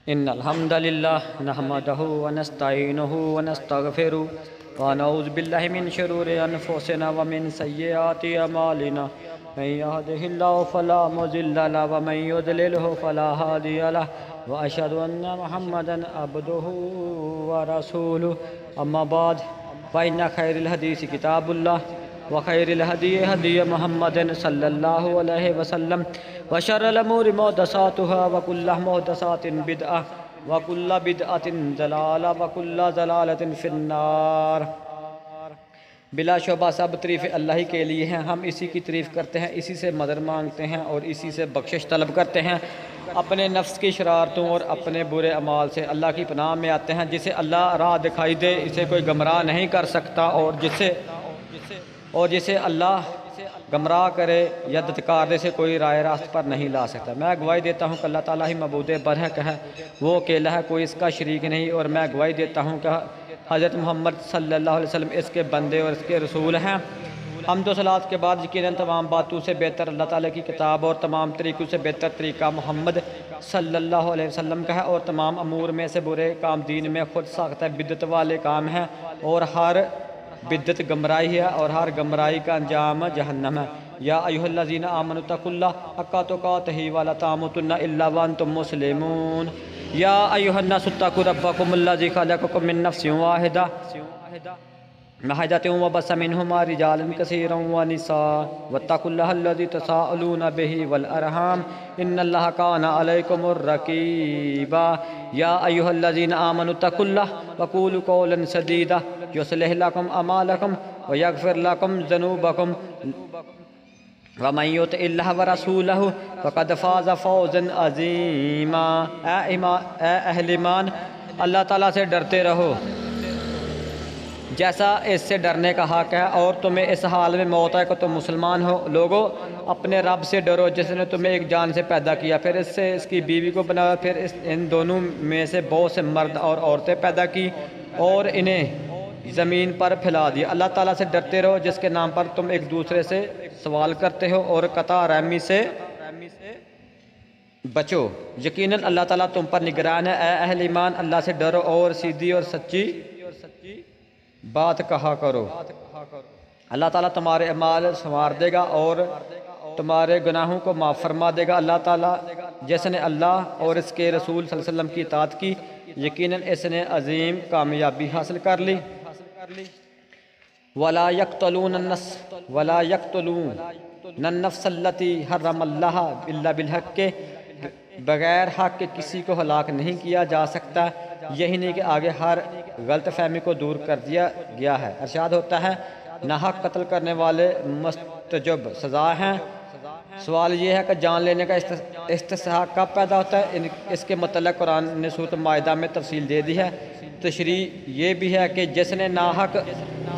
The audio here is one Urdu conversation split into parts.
إن الحمد لله نحمده ونستعينه ونستغفره ونعوذ بالله من شرور أنفسنا ومن سيئات أعمالنا من يهده الله فلا مضل له ومن يضلله فلا هادي له وأشهد أن محمدا عبده ورسوله أما بعد فإن خير الحديث كتاب الله وخير الهدي هدي محمد صلى الله عليه وسلم وشر الأمور محدثاتها وكل محدثات بدعة وكل بدعة ضلالة وكل ضلالة في النار۔ بلا شبہ سب تعریف اللہ ہی کے لیے ہیں، ہم اسی کی تعریف کرتے ہیں، اسی سے مدد مانگتے ہیں اور اسی سے بخشش طلب کرتے ہیں۔ اپنے نفس کی شرارتوں اور اپنے برے اعمال سے اللہ کی پناہ میں آتے ہیں۔ جسے اللہ راہ دکھائی دے اسے کوئی گمراہ نہیں کر سکتا، اور جسے اللہ گمراہ کرے یا دھتکار دے سے کوئی رائے راست پر نہیں لا سکتا۔ میں گواہی دیتا ہوں کہ اللہ تعالیٰ ہی معبود برحق ہے، وہ اکیلا ہے، کوئی اس کا شریک نہیں، اور میں گواہی دیتا ہوں کہ حضرت محمد صلی اللہ علیہ وسلم اس کے بندے اور اس کے رسول ہیں۔ حمد و صلوات کے بعد یقیناً تمام باتوں سے بہتر اللہ تعالیٰ کی کتاب اور تمام طریقوں سے بہتر طریقہ محمد صلی اللہ علیہ وسلم کا ہے، اور تمام امور میں سے برے کام دین میں خود ساختہ بدعت والے کام ہیں، اور ہر بدعت گمراہی ہے اور ہر گمراہی کا انجام جہنم ہے۔ یا ایھا الذین آمنوا اتقوا اللہ حق تقاتہ ولا تموتن الا وانتم مسلمون۔ یا ایھا الناس اتقوا ربکم الذی خلقکم من نفس واحدہ وبث منہما رجالا کثیرا ونساء واتقوا اللہ الذی تساءلون بہ والارحام ان اللہ کان علیکم رقیبا۔ یا ایھا الذین آمنوا اتقوا اللہ وقولوا قولا سدیدا یصلح لکم اعمالکم ویغفر لکم ذنوبکم ومن یطع اللہ ورسولہ فقد فاز فوزا عظیما۔ اے اہل ایمان، اللہ تعالیٰ سے ڈرتے رہو جیسا اس سے ڈرنے کا حق ہے، اور تمہیں اس حال میں موت ہے کہ تم مسلمان ہو۔ لوگو، اپنے رب سے ڈرو جس نے تمہیں ایک جان سے پیدا کیا، پھر اس سے اس کی بیوی کو بنایا، پھر ان دونوں میں سے بہت سے مرد اور عورتیں پیدا کی اور انہیں زمین پر پھیلا دیا۔ اللہ تعالیٰ سے ڈرتے رہو جس کے نام پر تم ایک دوسرے سے سوال کرتے ہو، اور قطع رحمی سے بچو، یقیناً اللہ تعالیٰ تم پر نگران ہے۔ اے اہل ایمان، اللہ سے ڈرو اور سیدھی اور سچی بات کہا کرو۔ اللہ تعالیٰ تمہارے اعمال سنوار دے گا اور تمہارے گناہوں کو معاف فرما دے گا۔ اللہ تعالیٰ جس نے اللہ اور اس کے رسول صلی اللہ علیہ وسلم کی اطاعت کی، یقیناً اس نے عظیم کامیابی حاصل کر لی۔ وَلَا يَقْتُلُونَ النَّفْسَ الَّتِي حَرَّمَ اللَّهُ إِلَّا بِالْحَقِّ، بغیر حق کے کسی کو ہلاک نہیں کیا جا سکتا۔ یہی نہیں کہ آگے ہر غلط فہمی کو دور کر دیا گیا ہے۔ ارشاد ہوتا ہے، ناحق قتل کرنے والے مستجب سزا ہیں۔ سوال یہ ہے کہ جان لینے کا استحقاق کب پیدا ہوتا ہے؟ اس کے متعلق قرآن نے سورۃ مائدہ میں تفصیل دے دی ہے۔ تشریح یہ بھی ہے کہ جس نے ناحق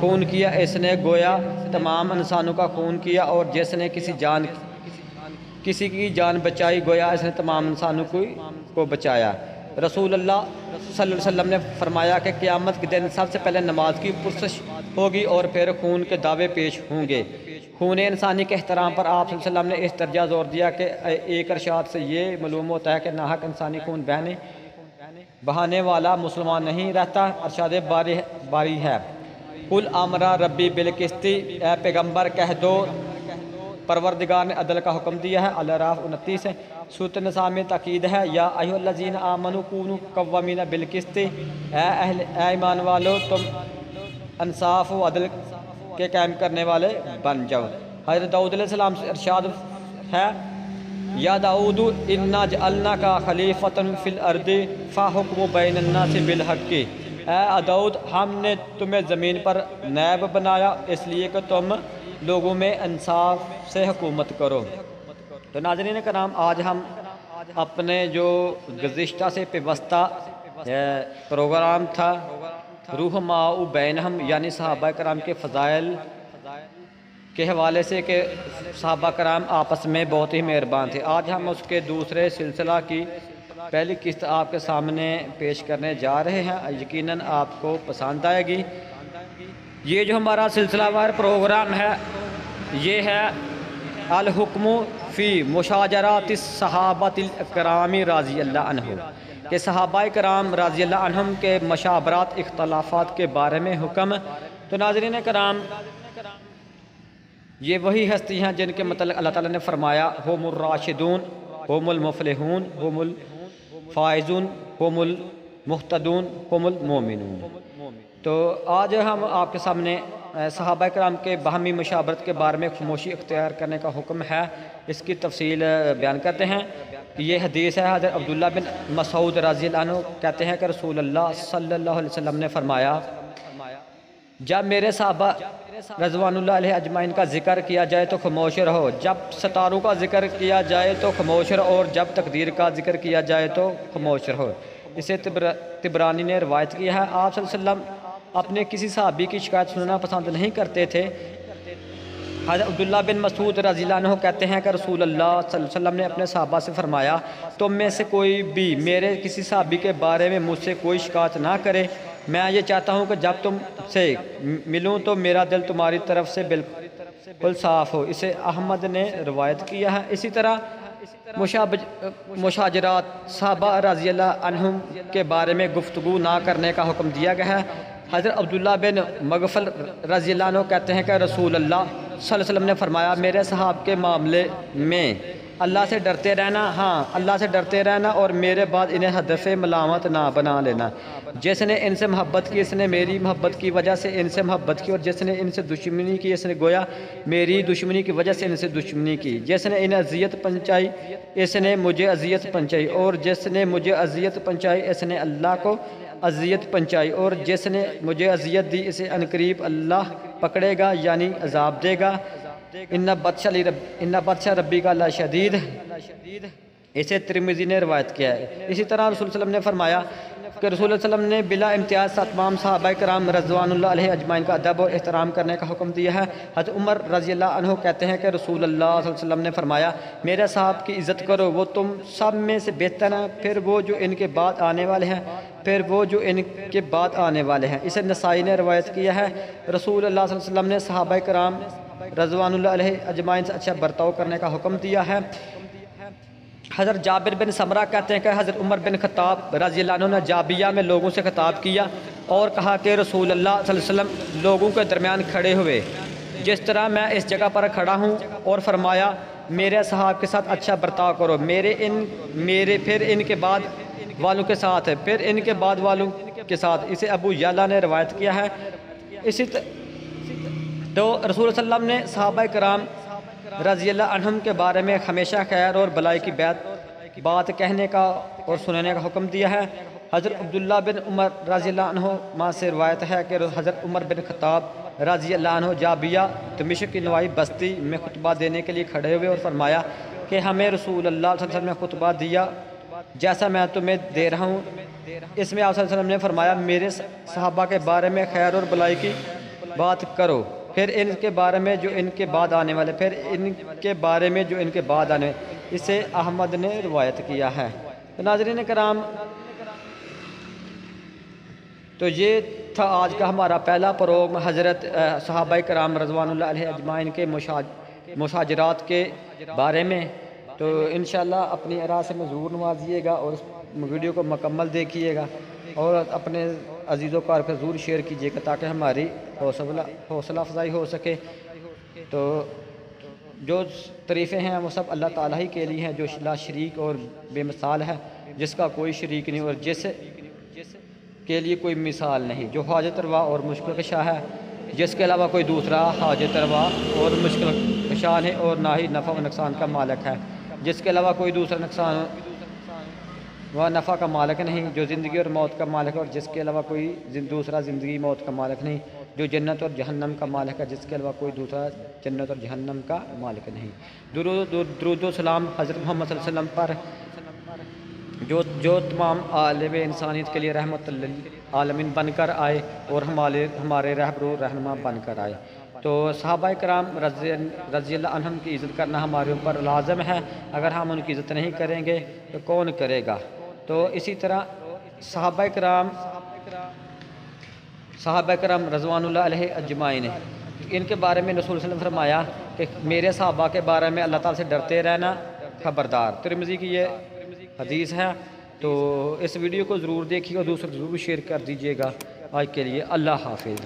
خون کیا اس نے گویا تمام انسانوں کا خون کیا، اور جس نے کسی کی جان بچائی گویا اس نے تمام انسانوں کو بچایا۔ رسول اللہ صلی اللہ علیہ وسلم نے فرمایا کہ قیامت کے دن سب سے پہلے نماز کی پرسش ہوگی اور پھر خون کے دعوے پیش ہوں گے۔ خون انسانی کے احترام پر آپ صلی اللہ علیہ وسلم نے اس درجہ زور دیا کہ ایک ارشاد سے یہ معلوم ہوتا ہے کہ ناحق انسانی خون بہانے والا مسلمان نہیں رہتا۔ ارشاد باری ہے، قل امر ربی بالقسط، اے پیغمبر کہہ دو پروردگار نے عدل کا حکم دیا ہے۔ الاعراف 29 ہے۔ سورۃ النساء میں تاکید ہے، یا ایھا الذین آمنوا کونوا قوامین بالقسط، اے ایمان والو تم انصاف و عدل کے قائم کرنے والے بن جاؤ۔ حضرت داؤد علیہ السلام سے ارشاد ہے، یا داؤد انا جعلناک خلیفۃ فی الارض فاحکم بین الناس بالحق، اے داؤد ہم نے تمہیں زمین پر نائب بنایا اس لیے کہ تم لوگوں میں انصاف سے حکومت کرو۔ تو ناظرین کرام، آج ہم اپنے جو گزشتہ سے پیوستہ پروگرام تھا رحماء بینہم، یعنی صحابہ کرام کے فضائل کے حوالے سے کہ صحابہ کرام آپس میں بہت ہی مہربان تھے، آج ہم اس کے دوسرے سلسلہ کی پہلی قسط آپ کے سامنے پیش کرنے جا رہے ہیں۔ یقیناً آپ کو پسند آئے گی۔ یہ جو ہمارا سلسلہ وار پروگرام ہے یہ ہے الحکم فی مشاجرات الصحابۃ الاکرام رضی اللہ عنہ، کہ صحابہ کرام رضی اللہ عنہم کے مشاورات اختلافات کے بارے میں حکم۔ تو ناظرین کرام، یہ وہی ہستی ہیں جن کے متعلق اللہ تعالیٰ نے فرمایا ہم الراشدون، ہم المفلحون، ہم الفائزون، ہم المہتدون، ہم المومنون۔ تو آج ہم آپ کے سامنے صحابہ کرام کے باہمی مشاورت کے بارے میں خاموشی اختیار کرنے کا حکم ہے، اس کی تفصیل بیان کرتے ہیں۔ یہ حدیث ہے حضرت عبداللہ بن مسعود رضی اللہ عنہ کہتے ہیں کہ رسول اللہ صلی اللہ علیہ وسلم نے فرمایا، جب میرے صحابہ رضوان اللہ علیہ اجمعین کا ذکر کیا جائے تو خاموش رہو، جب ستاروں کا ذکر کیا جائے تو خاموش رہو، اور جب تقدیر کا ذکر کیا جائے تو خاموش رہو۔ اسے طبرانی نے روایت کی ہے۔ آپ صلی اللہ علیہ وسلم اپنے کسی صحابی کی شکایت سننا پسند نہیں کرتے تھے۔ حضرت عبداللہ بن مسعود رضی اللہ عنہ کہتے ہیں کہ رسول اللہ صلی اللہ علیہ وسلم نے اپنے صحابہ سے فرمایا، تم میں سے کوئی بھی میرے کسی صحابی کے بارے میں مجھ سے کوئی شکایت نہ کرے، میں یہ چاہتا ہوں کہ جب تم سے ملوں تو میرا دل تمہاری طرف سے بالکل صاف ہو۔ اسے احمد نے روایت کیا ہے۔ اسی طرح مشاجرات صحابہ رضی اللہ عنہم کے بارے میں گفتگو نہ کرنے کا حکم دیا گیا ہے۔ حضرت عبداللہ بن مغفل رضی اللہ عنہ کہتے ہیں کہ رسول اللہ صلی اللہ علیہ وسلم نے فرمایا، میرے صحاب کے معاملے میں اللہ سے ڈرتے رہنا، ہاں اللہ سے ڈرتے رہنا، اور میرے بعد انہیں ہدف ملامت نہ بنا لینا۔ جس نے ان سے محبت کی اس نے میری محبت کی وجہ سے ان سے محبت کی، اور جس نے ان سے دشمنی کی اس نے گویا میری دشمنی کی وجہ سے ان سے دشمنی کی۔ جس نے انہیں اذیت پہنچائی اس نے مجھے اذیت پہنچائی، اور جس نے مجھے اذیت پہنچائی اس نے اللہ کو اذیت پہنچائی، اور جس نے مجھے اذیت دی اسے عنقریب اللہ پکڑے گا یعنی عذاب دے گا۔ ان بطش ربی کا لشدید، اسے ترمذی نے روایت کیا ہے۔ اسی طرح رسول صلی اللہ علیہ وسلم نے فرمایا کہ رسول اللہ صلی اللہ علیہ وسلم نے بلا امتیاز تمام صحابہ کرام رضوان اللہ علیہ اجمعین کا ادب اور احترام کرنے کا حکم دیا ہے۔ حضرت عمر رضی اللہ عنہ کہتے ہیں کہ رسول اللہ صلی اللہ علیہ وسلم نے فرمایا، میرے صاحب کی عزت کرو، وہ تم سب میں سے بہتر ہیں، پھر وہ جو ان کے بعد آنے والے ہیں، پھر وہ جو ان کے بعد آنے والے ہیں۔ اسے نسائی نے روایت کیا ہے۔ رسول اللہ صلی اللہ علیہ وسلم نے صحابہ کرام رضوان اللہ علیہ اجمعین سے اچھا برتاؤ کرنے کا حکم دیا ہے۔ حضرت جابر بن سمرہ کہتے ہیں کہ حضرت عمر بن خطاب رضی اللہ عنہ نے جابیہ میں لوگوں سے خطاب کیا اور کہا کہ رسول اللہ صلی اللہ علیہ وسلم لوگوں کے درمیان کھڑے ہوئے جس طرح میں اس جگہ پر کھڑا ہوں، اور فرمایا میرے صحاب کے ساتھ اچھا برتاؤ کرو، پھر ان کے بعد والوں کے ساتھ، پھر ان کے بعد والوں کے ساتھ۔ اسے ابو یعلا نے روایت کیا ہے۔ تو رسول صلی اللہ علیہ وسلم نے صحابہ کرام رضی اللہ عنہم کے بارے میں ہمیشہ خیر اور بلائی کی بات کہنے کا اور سننے کا حکم دیا ہے۔ حضرت عبداللہ بن عمر رضی اللہ عنہ ماں سے روایت ہے کہ حضرت عمر بن خطاب رضی اللہ عنہ جابیہ دمشق کی نوائی بستی میں خطبہ دینے کے لیے کھڑے ہوئے اور فرمایا کہ ہمیں رسول اللہ صلی اللہ علیہ وسلم نے خطبہ دیا جیسا میں تمہیں دے رہا ہوں۔ اس میں آپ صلی اللہ علیہ وسلم نے فرمایا میرے صحابہ کے بارے میں خیر اور بلائی کی بات کرو، پھر ان کے بارے میں جو ان کے بعد آنے والے، پھر ان کے بارے میں جو ان کے بعد آنے والے۔ اسے احمد نے روایت کیا ہے۔ تو ناظرین کرام، تو یہ تھا آج کا ہمارا پہلا پروگرام حضرت صحابہ کرام رضوان اللہ علیہ اجمعین کے مشاجرات کے بارے میں۔ تو انشاءاللہ اپنی آراء سے ضرور نوازیے گا اور اس ویڈیو کو مکمل دیکھیے گا اور اپنے عزیزوں کو ضرور شیئر کیجیے گا تاکہ ہماری حوصلہ افزائی ہو سکے۔ تو جو تعریفیں ہیں وہ سب اللہ تعالیٰ ہی کے لیے ہیں جو لا شریک اور بے مثال ہے، جس کا کوئی شریک نہیں اور جس کے لیے کوئی مثال نہیں، جو حاجت روا اور مشکل کشا ہے، جس کے علاوہ کوئی دوسرا حاجت روا اور مشکل کشا ہے، اور نہ ہی نفع و نقصان کا مالک ہے، جس کے علاوہ کوئی دوسرا نقصان و نفع کا مالک نہیں، جو زندگی اور موت کا مالک ہے اور جس کے علاوہ کوئی دوسرا زندگی موت کا مالک نہیں، جو جنت اور جہنم کا مالک ہے، جس کے علاوہ کوئی دوسرا جنت اور جہنم کا مالک نہیں۔ درود و سلام حضرت محمد صلی اللہ علیہ وسلم پر جو تمام عالم انسانیت کے لیے رحمت للعالمین بن کر آئے اور ہمارے رہبر و رہنما بن کر آئے۔ تو صحابہ کرام رضی اللہ عنہم کی عزت کرنا ہمارے اوپر لازم ہے، اگر ہم ان کی عزت نہیں کریں گے تو کون کرے گا۔ تو اسی طرح صحابہ کرام رضوان اللہ علیہ اجمعین، ان کے بارے میں رسول صلی اللہ علیہ وسلم نے فرمایا کہ میرے صحابہ کے بارے میں اللہ تعالیٰ سے ڈرتے رہنا، خبردار۔ ترمذی کی یہ حدیث ہے۔ تو اس ویڈیو کو ضرور دیکھیے اور دوسروں ضرور شیئر کر دیجیے گا۔ آج کے لیے اللہ حافظ۔